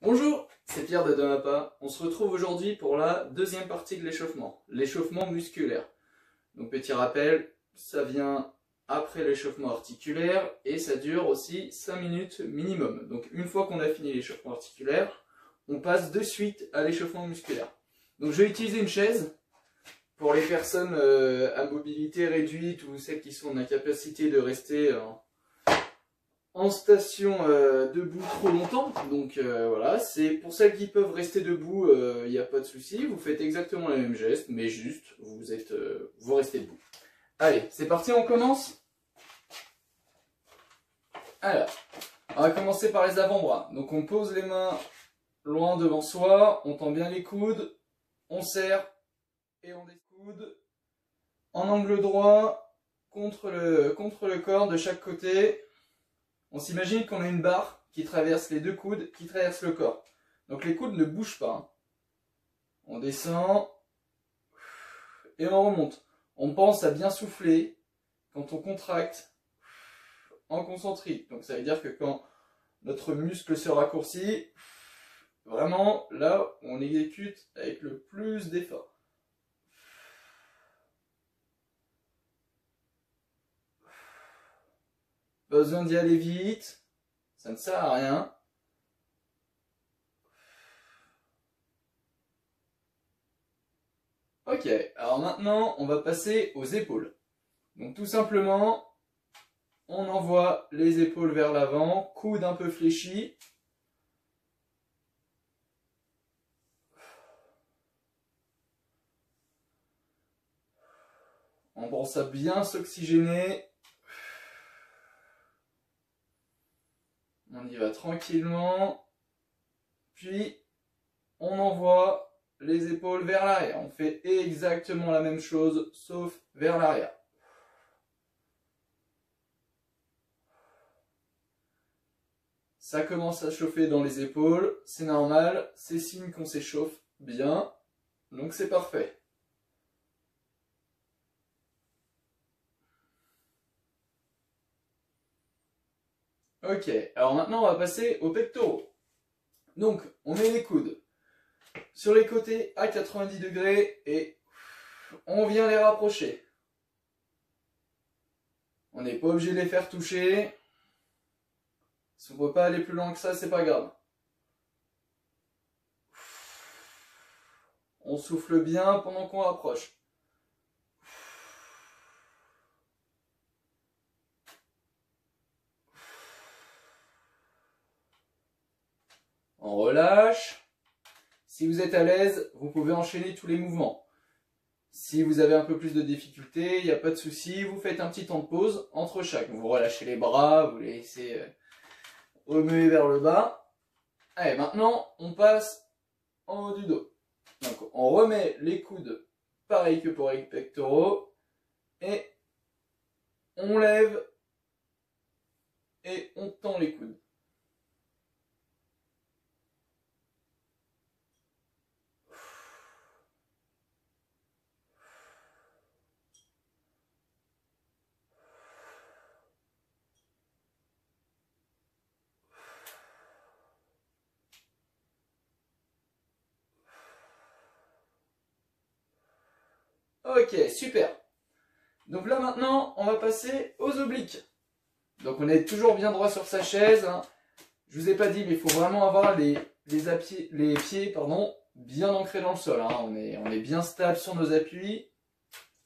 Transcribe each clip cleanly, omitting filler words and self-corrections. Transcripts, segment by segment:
Bonjour, c'est Pierre de Domapa. On se retrouve aujourd'hui pour la deuxième partie de l'échauffement musculaire. Donc petit rappel, ça vient après l'échauffement articulaire et ça dure aussi 5 minutes minimum. Donc une fois qu'on a fini l'échauffement articulaire, on passe de suite à l'échauffement musculaire. Donc je vais utiliser une chaise pour les personnes à mobilité réduite ou celles qui sont en incapacité de rester en station debout trop longtemps. Donc voilà, c'est pour celles qui peuvent rester debout, il n'y a pas de souci. Vous faites exactement les mêmes gestes, mais juste vous restez debout. Allez, c'est parti, on commence. Alors, on va commencer par les avant-bras. Donc on pose les mains loin devant soi, on tend bien les coudes, on serre et on découde en angle droit contre le corps de chaque côté. On s'imagine qu'on a une barre qui traverse les deux coudes, qui traverse le corps. Donc les coudes ne bougent pas. On descend et on remonte. On pense à bien souffler quand on contracte en concentrique. Donc ça veut dire que quand notre muscle se raccourcit, vraiment là on exécute avec le plus d'effort. Pas besoin d'y aller vite, ça ne sert à rien. Ok, alors maintenant on va passer aux épaules. Donc tout simplement, on envoie les épaules vers l'avant, coude un peu fléchi. On pense à bien s'oxygéner. On y va tranquillement. Puis, on envoie les épaules vers l'arrière. On fait exactement la même chose, sauf vers l'arrière. Ça commence à chauffer dans les épaules, c'est normal, c'est signe qu'on s'échauffe bien, donc c'est parfait. Ok, alors maintenant on va passer aux pectoraux. Donc, on met les coudes sur les côtés à 90 degrés et on vient les rapprocher. On n'est pas obligé de les faire toucher. Si on ne peut pas aller plus loin que ça, c'est pas grave. On souffle bien pendant qu'on rapproche. On relâche. Si vous êtes à l'aise, vous pouvez enchaîner tous les mouvements. Si vous avez un peu plus de difficulté, il n'y a pas de souci, vous faites un petit temps de pause entre chaque. Vous relâchez les bras, vous les laissez remuer vers le bas. Allez, maintenant, on passe en haut du dos. Donc, on remet les coudes, pareil que pour les pectoraux, et on lève et on tend les coudes. Ok, super. Donc là maintenant, on va passer aux obliques. Donc on est toujours bien droit sur sa chaise. Je vous ai pas dit, mais il faut vraiment avoir les pieds bien ancrés dans le sol. On est bien stable sur nos appuis.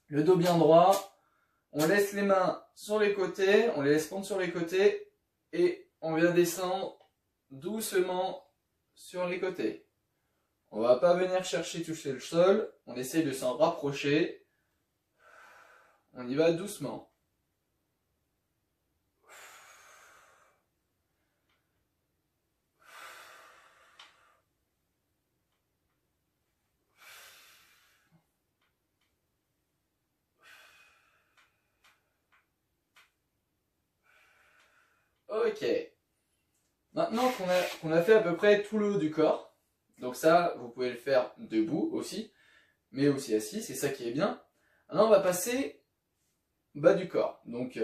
Le dos bien droit. On laisse les mains sur les côtés. On les laisse prendre sur les côtés. Et on vient descendre doucement sur les côtés. On va pas venir chercher toucher le sol. On essaye de s'en rapprocher. On y va doucement. Ok. Maintenant qu'on a fait à peu près tout le haut du corps, donc ça, vous pouvez le faire debout aussi, mais aussi assis, c'est ça qui est bien. Maintenant, on va passer bas du corps, donc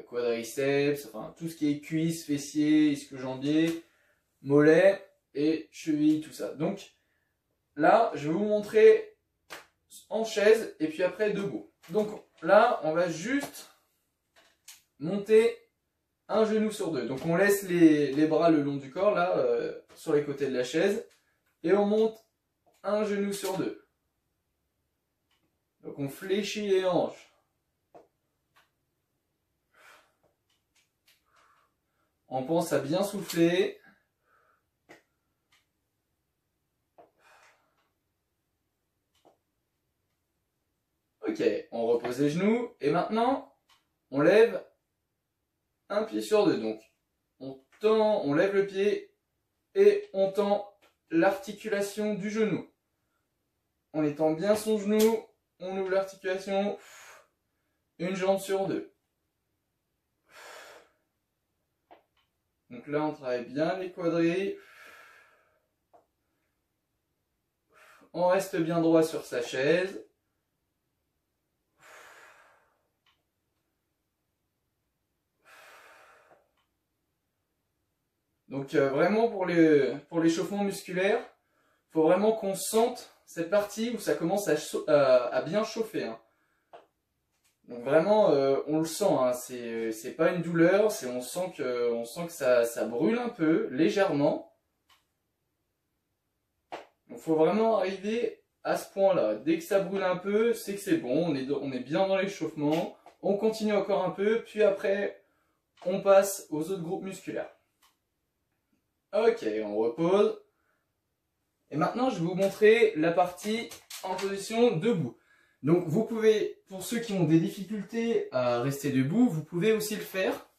quadriceps, enfin tout ce qui est cuisses, fessiers, ischio-jambiers, mollets et Donc là, je vais vous montrer en chaise et puis après debout. Donc là, on va juste monter un genou sur deux. Donc on laisse les bras le long du corps, là, sur les côtés de la chaise, et on monte un genou sur deux. Donc on fléchit les hanches. On pense à bien souffler. Ok, on repose les genoux. Et maintenant, on lève un pied sur deux. Donc, on lève le pied et on tend l'articulation du genou. En étend bien son genou, on ouvre l'articulation. Une jambe sur deux. Donc là, on travaille bien les quadris. On reste bien droit sur sa chaise. Donc vraiment pour l'échauffement musculaire, il faut vraiment qu'on sente cette partie où ça commence à bien chauffer. Hein. Donc vraiment, on le sent, hein, c'est pas une douleur, on sent que ça brûle un peu, légèrement. Donc faut vraiment arriver à ce point-là. Dès que ça brûle un peu, c'est que c'est bon, on est bien dans l'échauffement. On continue encore un peu, puis après, on passe aux autres groupes musculaires. Ok, on repose. Et maintenant, je vais vous montrer la partie en position debout. Donc vous pouvez, pour ceux qui ont des difficultés à rester debout, vous pouvez aussi le faire,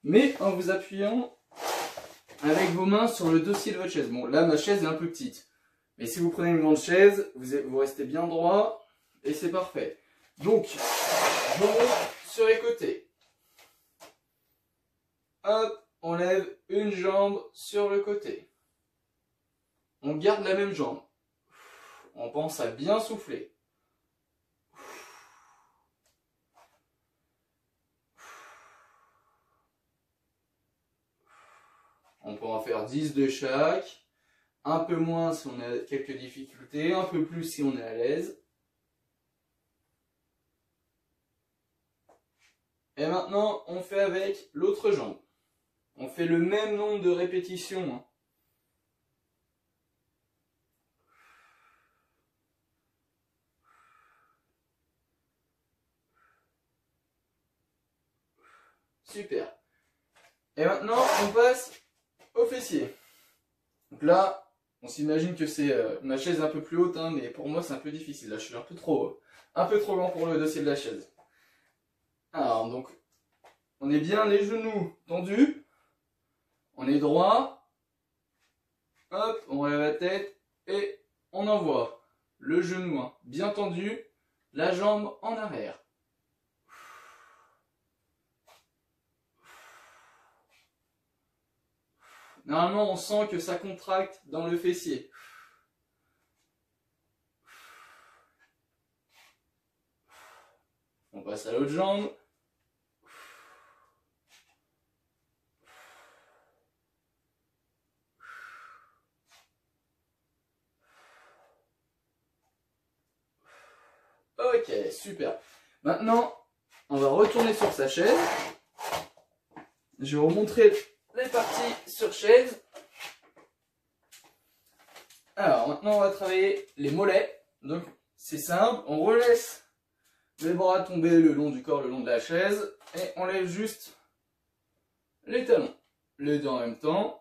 mais en vous appuyant avec vos mains sur le dossier de votre chaise. Bon, là ma chaise est un peu petite, mais si vous prenez une grande chaise, vous restez bien droit et c'est parfait. Donc, je monte sur les côtés. Hop, on lève une jambe sur le côté. On garde la même jambe. On pense à bien souffler. On peut en faire 10 de chaque, un peu moins si on a quelques difficultés, un peu plus si on est à l'aise. Et maintenant, on fait avec l'autre jambe. On fait le même nombre de répétitions. Hein. Super. Et maintenant, on passe au fessier. Donc là, on s'imagine que c'est ma chaise est un peu plus haute, hein, mais pour moi c'est un peu difficile. Là, je suis un peu trop grand pour le dossier de la chaise. Alors, donc, on est bien les genoux tendus. On est droit. Hop, on relève la tête et on envoie. Le genou hein, bien tendu, la jambe en arrière. Normalement, on sent que ça contracte dans le fessier. On passe à l'autre jambe. Ok, super. Maintenant, on va retourner sur sa chaise. Je vais vous montrer les parties sur chaise. Alors, maintenant, on va travailler les mollets. Donc, c'est simple. On relaisse les bras tomber le long du corps, le long de la chaise. Et on lève juste les talons. Les deux en même temps.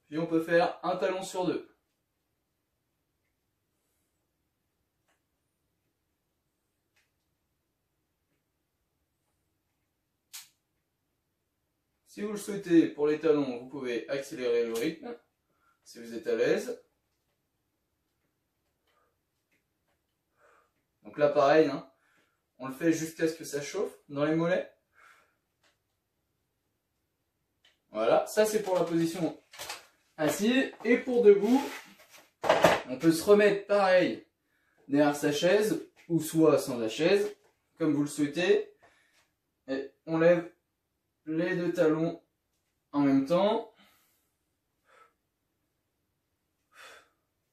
Puis on peut faire un talon sur deux. Si vous le souhaitez, pour les talons, vous pouvez accélérer le rythme, si vous êtes à l'aise. Donc là, pareil, hein, on le fait jusqu'à ce que ça chauffe dans les mollets. Voilà, ça c'est pour la position assise. Et pour debout, on peut se remettre pareil derrière sa chaise, ou soit sans la chaise, comme vous le souhaitez. Et on lève les deux deux talons en même temps.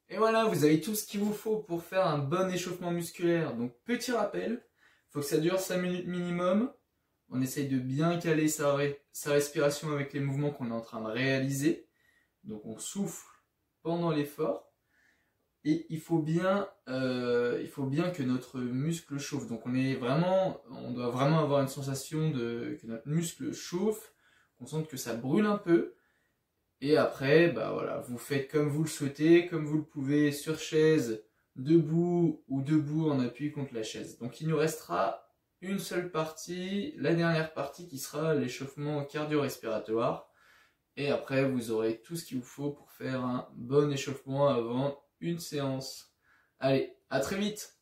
Et voilà, vous avez tout ce qu'il vous faut pour faire un bon échauffement musculaire. Donc petit rappel, il faut que ça dure 5 minutes minimum. On essaye de bien caler sa respiration avec les mouvements qu'on est en train de réaliser. Donc on souffle pendant l'effort. Et il faut bien que notre muscle chauffe. Donc on doit vraiment avoir une sensation que notre muscle chauffe, qu'on sente que ça brûle un peu. Et après, bah voilà, vous faites comme vous le souhaitez, comme vous le pouvez, sur chaise, debout ou debout en appui contre la chaise. Donc il nous restera une seule partie, la dernière partie qui sera l'échauffement cardio-respiratoire. Et après, vous aurez tout ce qu'il vous faut pour faire un bon échauffement avant une séance. Allez, à très vite!